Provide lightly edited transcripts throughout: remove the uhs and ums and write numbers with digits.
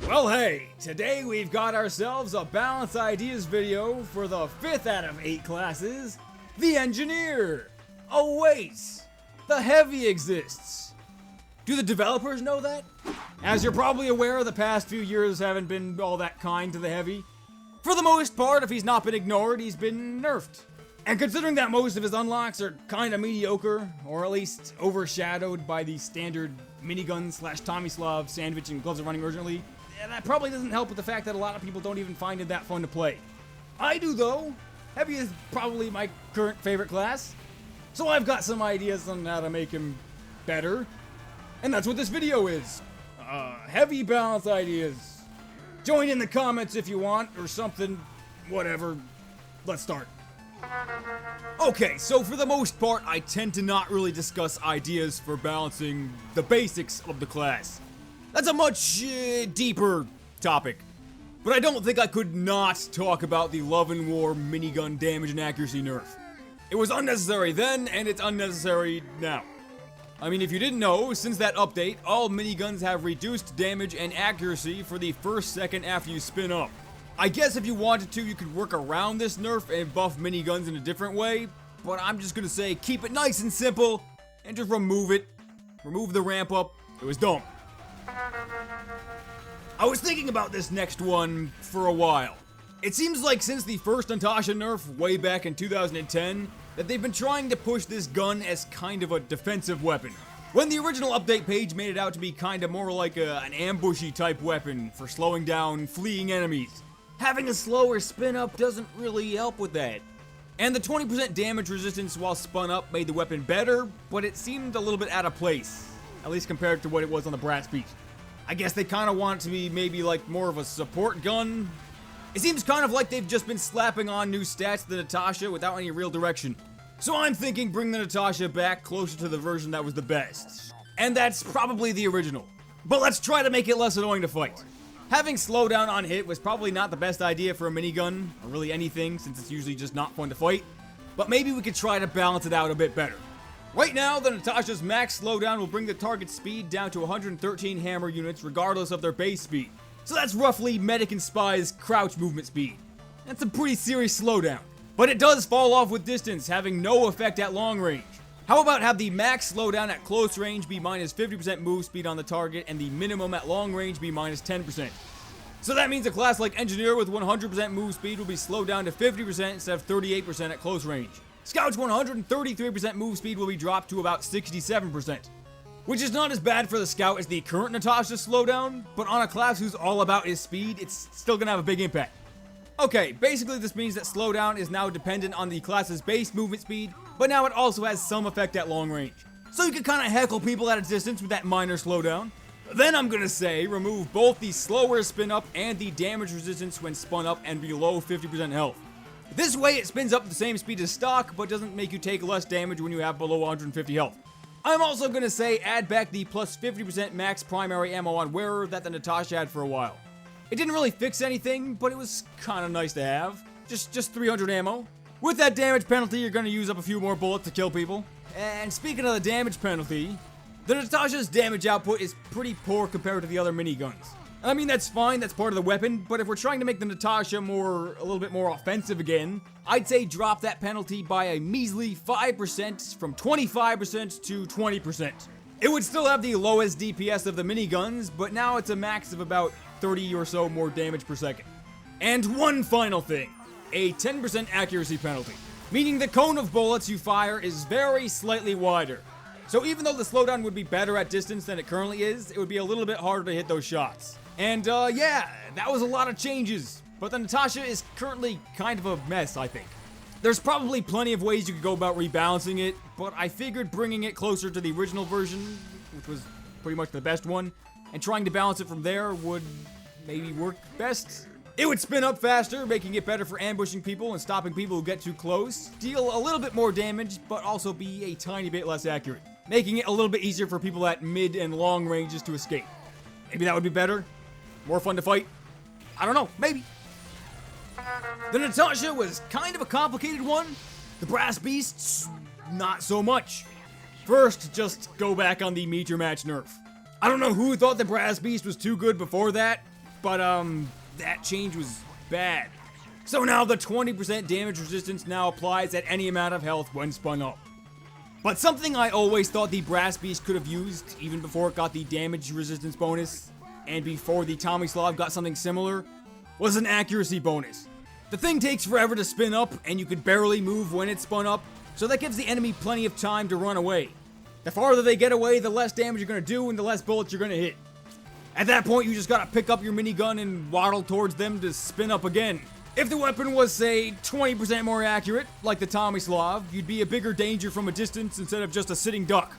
Well hey, today we've got ourselves a Balance Ideas video for the 5th out of 8 classes, the Engineer. Oh wait, the Heavy exists. Do the developers know that? As you're probably aware, the past few years haven't been all that kind to the Heavy. For the most part, if he's not been ignored, he's been nerfed. And considering that most of his unlocks are kinda mediocre, or at least overshadowed by the standard Miniguns / Tomislav, Sandvich, and Gloves of Running Urgently, that probably doesn't help with the fact that a lot of people don't even find it that fun to play. I do though. Heavy is probably my current favorite class. So I've got some ideas on how to make him better. And that's what this video is. Heavy Balance Ideas. Join in the comments if you want, or something, whatever. Let's start. Okay, so for the most part, I tend to not really discuss ideas for balancing the basics of the class. That's a much deeper topic. But I don't think I could not talk about the Love and War minigun damage and accuracy nerf. It was unnecessary then, and it's unnecessary now. I mean, if you didn't know, since that update, all miniguns have reduced damage and accuracy for the first second after you spin up. I guess if you wanted to, you could work around this nerf and buff miniguns in a different way, but I'm just gonna say keep it nice and simple, and just remove it. Remove the ramp up. It was dumb. I was thinking about this next one for a while. It seems like since the first Natascha nerf way back in 2010, that they've been trying to push this gun as kind of a defensive weapon. When the original update page made it out to be kinda more like an ambushy type weapon for slowing down fleeing enemies. Having a slower spin up doesn't really help with that. And the 20% damage resistance while spun up made the weapon better, but it seemed a little bit out of place. At least compared to what it was on the Brass Beast. I guess they kinda want it to be maybe like more of a support gun. It seems kind of like they've just been slapping on new stats to the Natascha without any real direction. So I'm thinking bring the Natascha back closer to the version that was the best. And that's probably the original. But let's try to make it less annoying to fight. Having slowdown on hit was probably not the best idea for a minigun, or really anything, since it's usually just not fun to fight. But maybe we could try to balance it out a bit better. Right now, the Natascha's max slowdown will bring the target's speed down to 113 hammer units regardless of their base speed. So that's roughly Medic and Spy's crouch movement speed. That's a pretty serious slowdown. But it does fall off with distance, having no effect at long range. How about have the max slowdown at close range be minus 50% move speed on the target, and the minimum at long range be minus 10%. So that means a class like Engineer with 100% move speed will be slowed down to 50% instead of 38% at close range. Scout's 133% move speed will be dropped to about 67%. Which is not as bad for the Scout as the current Natascha slowdown, but on a class who's all about his speed, it's still gonna have a big impact. Okay, basically this means that slowdown is now dependent on the class's base movement speed, but now it also has some effect at long range. So you can kinda heckle people at a distance with that minor slowdown. Then I'm gonna say remove both the slower spin up and the damage resistance when spun up and below 50% health. This way it spins up at the same speed as stock, but doesn't make you take less damage when you have below 150 health. I'm also gonna say add back the plus 50% max primary ammo on wearer that the Natascha had for a while. It didn't really fix anything, but it was kinda nice to have. Just 300 ammo. With that damage penalty, you're gonna use up a few more bullets to kill people. And speaking of the damage penalty, the Natascha's damage output is pretty poor compared to the other miniguns. I mean, that's fine, that's part of the weapon, but if we're trying to make the Natascha a little bit more offensive again, I'd say drop that penalty by a measly 5% from 25% to 20%. It would still have the lowest DPS of the miniguns, but now it's a max of about 30 or so more damage per second. And one final thing, a 10% accuracy penalty, meaning the cone of bullets you fire is very slightly wider. So even though the slowdown would be better at distance than it currently is, it would be a little bit harder to hit those shots. And yeah, that was a lot of changes, but the Natascha is currently kind of a mess, I think. There's probably plenty of ways you could go about rebalancing it, but I figured bringing it closer to the original version, which was pretty much the best one, and trying to balance it from there would maybe work best. It would spin up faster, making it better for ambushing people and stopping people who get too close, deal a little bit more damage, but also be a tiny bit less accurate, making it a little bit easier for people at mid and long ranges to escape. Maybe that would be better? More fun to fight? I don't know, maybe. The Natascha was kind of a complicated one. The Brass Beasts, not so much. First, just go back on the meter match nerf. I don't know who thought the Brass Beast was too good before that, but that change was bad. So now the 20% damage resistance now applies at any amount of health when spun up. But something I always thought the Brass Beast could have used, even before it got the damage resistance bonus, and before the Tomislav got something similar, was an accuracy bonus. The thing takes forever to spin up, and you could barely move when it's spun up, so that gives the enemy plenty of time to run away. The farther they get away, the less damage you're going to do, and the less bullets you're going to hit. At that point, you just gotta pick up your minigun and waddle towards them to spin up again. If the weapon was, say, 20% more accurate, like the Tomislav, you'd be a bigger danger from a distance instead of just a sitting duck.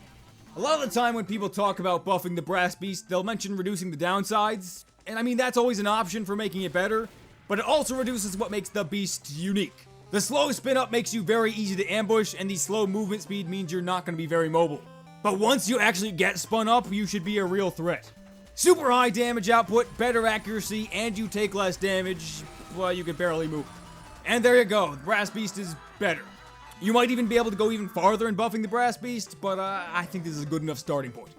A lot of the time when people talk about buffing the Brass Beast, they'll mention reducing the downsides, and I mean that's always an option for making it better, but it also reduces what makes the beast unique. The slow spin up makes you very easy to ambush, and the slow movement speed means you're not gonna be very mobile. But once you actually get spun up, you should be a real threat. Super high damage output, better accuracy, and you take less damage, well, you can barely move. And there you go, the Brass Beast is better. You might even be able to go even farther in buffing the Brass Beast, but I think this is a good enough starting point.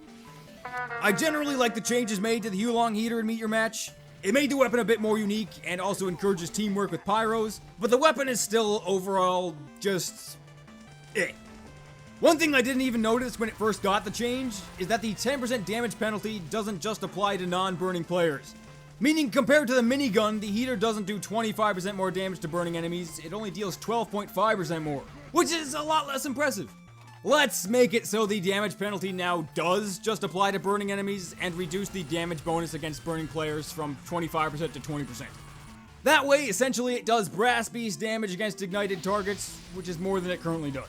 I generally like the changes made to the Huo-Long Heater in Meet Your Match. It made the weapon a bit more unique, and also encourages teamwork with pyros, but the weapon is still, overall, just... One thing I didn't even notice when it first got the change is that the 10% damage penalty doesn't just apply to non-burning players. Meaning, compared to the minigun, the heater doesn't do 25% more damage to burning enemies, it only deals 12.5% more, which is a lot less impressive. Let's make it so the damage penalty now does just apply to burning enemies and reduce the damage bonus against burning players from 25% to 20%. That way, essentially, it does Brass Beast damage against ignited targets, which is more than it currently does.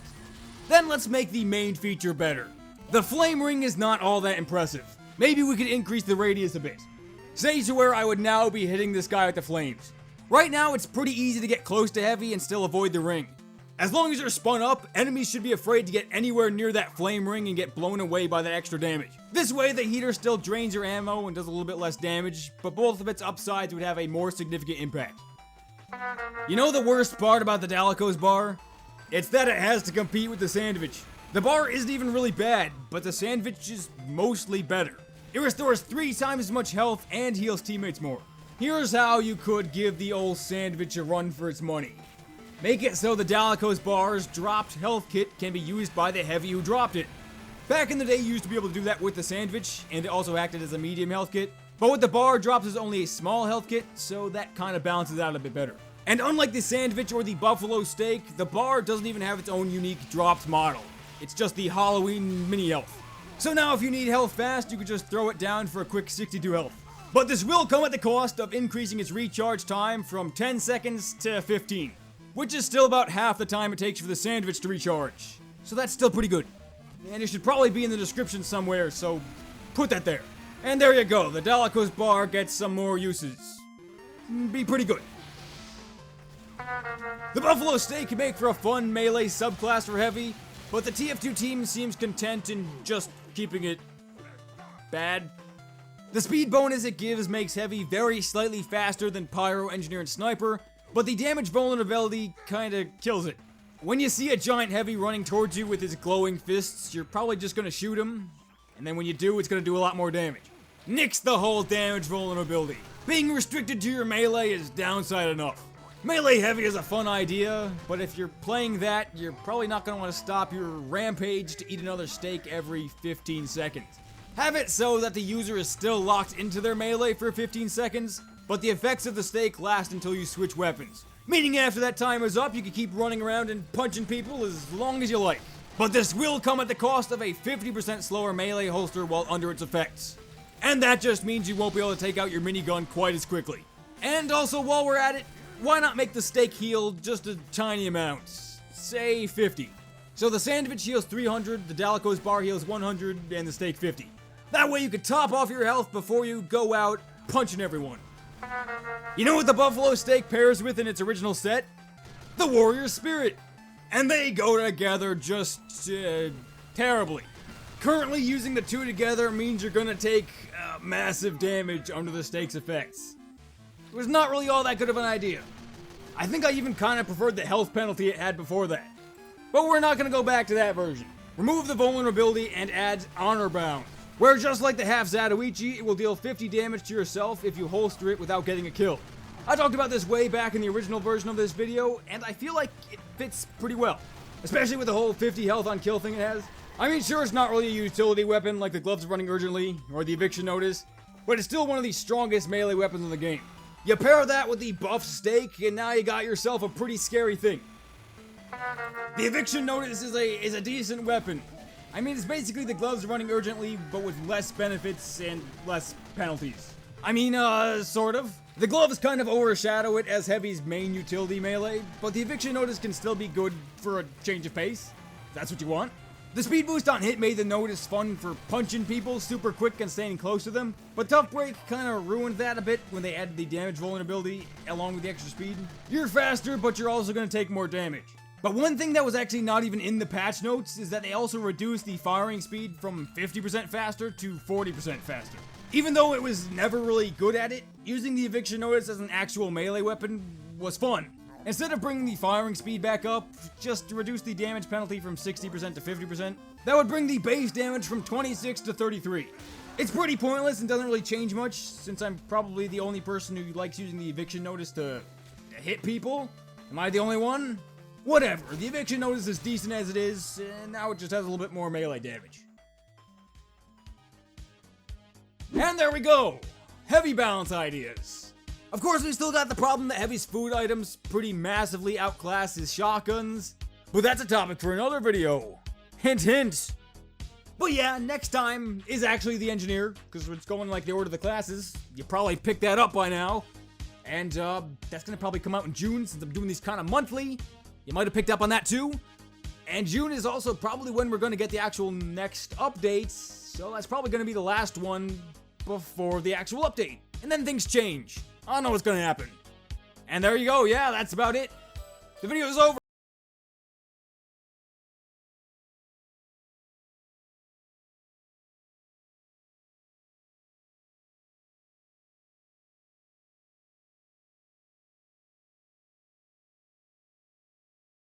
Then let's make the main feature better. The flame ring is not all that impressive. Maybe we could increase the radius a bit. Say to where I would now be hitting this guy with the flames. Right now, it's pretty easy to get close to heavy and still avoid the ring. As long as you're spun up, enemies should be afraid to get anywhere near that flame ring and get blown away by that extra damage. This way, the heater still drains your ammo and does a little bit less damage, but both of its upsides would have a more significant impact. You know the worst part about the Dalokohs Bar? It's that it has to compete with the Sandvich. The bar isn't even really bad, but the Sandvich is mostly better. It restores 3 times as much health and heals teammates more. Here's how you could give the old Sandvich a run for its money. Make it so the Dalokohs Bar's dropped health kit can be used by the heavy who dropped it. Back in the day, you used to be able to do that with the Sandvich, and it also acted as a medium health kit. But with the bar, drops is only a small health kit, so that kind of balances out a bit better. And unlike the Sandvich or the Buffalo Steak, the bar doesn't even have its own unique dropped model. It's just the Halloween mini health. So now if you need health fast, you can just throw it down for a quick 62 health. But this will come at the cost of increasing its recharge time from 10 seconds to 15, which is still about half the time it takes for the Sandvich to recharge. So that's still pretty good. And it should probably be in the description somewhere, so put that there. And there you go, the Dalokohs Bar gets some more uses. Be pretty good. The Buffalo Steak can make for a fun melee subclass for heavy, but the TF2 team seems content in just keeping it bad. The speed bonus it gives makes heavy very slightly faster than Pyro, Engineer, and Sniper, but the damage vulnerability kinda kills it. When you see a giant heavy running towards you with his glowing fists, you're probably just gonna shoot him, and then when you do, it's gonna do a lot more damage. Nix the whole damage vulnerability. Being restricted to your melee is downside enough. Melee heavy is a fun idea, but if you're playing that, you're probably not going to want to stop your rampage to eat another steak every 15 seconds. Have it so that the user is still locked into their melee for 15 seconds, but the effects of the steak last until you switch weapons. Meaning after that time is up, you can keep running around and punching people as long as you like. But this will come at the cost of a 50% slower melee holster while under its effects. And that just means you won't be able to take out your minigun quite as quickly. And also, while we're at it, why not make the steak heal just a tiny amount? Say 50. So the Sandvich heals 300, the Dalokohs Bar heals 100, and the steak 50. That way you can top off your health before you go out punching everyone. You know what the Buffalo Steak pairs with in its original set? The Warrior Spirit. And they go together just terribly. Currently using the two together means you're gonna take massive damage under the steak's effects. It was not really all that good of an idea. I think I even kind of preferred the health penalty it had before that. But we're not going to go back to that version. Remove the vulnerability and add Honor Bound. where just like the half Zatoichi, it will deal 50 damage to yourself if you holster it without getting a kill. I talked about this way back in the original version of this video, and I feel like it fits pretty well, especially with the whole 50 health on kill thing it has. I mean, sure, it's not really a utility weapon like the gloves running urgently or the eviction notice, but it's still one of the strongest melee weapons in the game. You pair that with the buff stake, and now you got yourself a pretty scary thing. The eviction notice is a decent weapon. I mean, it's basically the gloves running urgently, but with less benefits and less penalties. I mean, sort of. The gloves kind of overshadow it as Heavy's main utility melee, but the eviction notice can still be good for a change of pace, if that's what you want. The speed boost on hit made the notice fun for punching people super quick and staying close to them, but Tough Break kind of ruined that a bit when they added the damage vulnerability along with the extra speed. You're faster, but you're also going to take more damage. But one thing that was actually not even in the patch notes is that they also reduced the firing speed from 50% faster to 40% faster. Even though it was never really good at it, using the eviction notice as an actual melee weapon was fun. Instead of bringing the firing speed back up, just to reduce the damage penalty from 60% to 50%, that would bring the base damage from 26 to 33. It's pretty pointless and doesn't really change much, since I'm probably the only person who likes using the eviction notice to hit people. Am I the only one? Whatever, the eviction notice is decent as it is, and now it just has a little bit more melee damage. And there we go! Heavy balance ideas. Of course, we still got the problem that Heavy's food items pretty massively outclass his shotguns, but that's a topic for another video. Hint, hint. But yeah, next time is actually the engineer, because it's going like the order of the classes. You probably picked that up by now. And that's gonna probably come out in June, since I'm doing these kind of monthly. You might have picked up on that too. And June is also probably when we're going to get the actual next updates, so that's probably going to be the last one before the actual update. And then things change. I don't know what's going to happen. And there you go, yeah, that's about it. The video is over.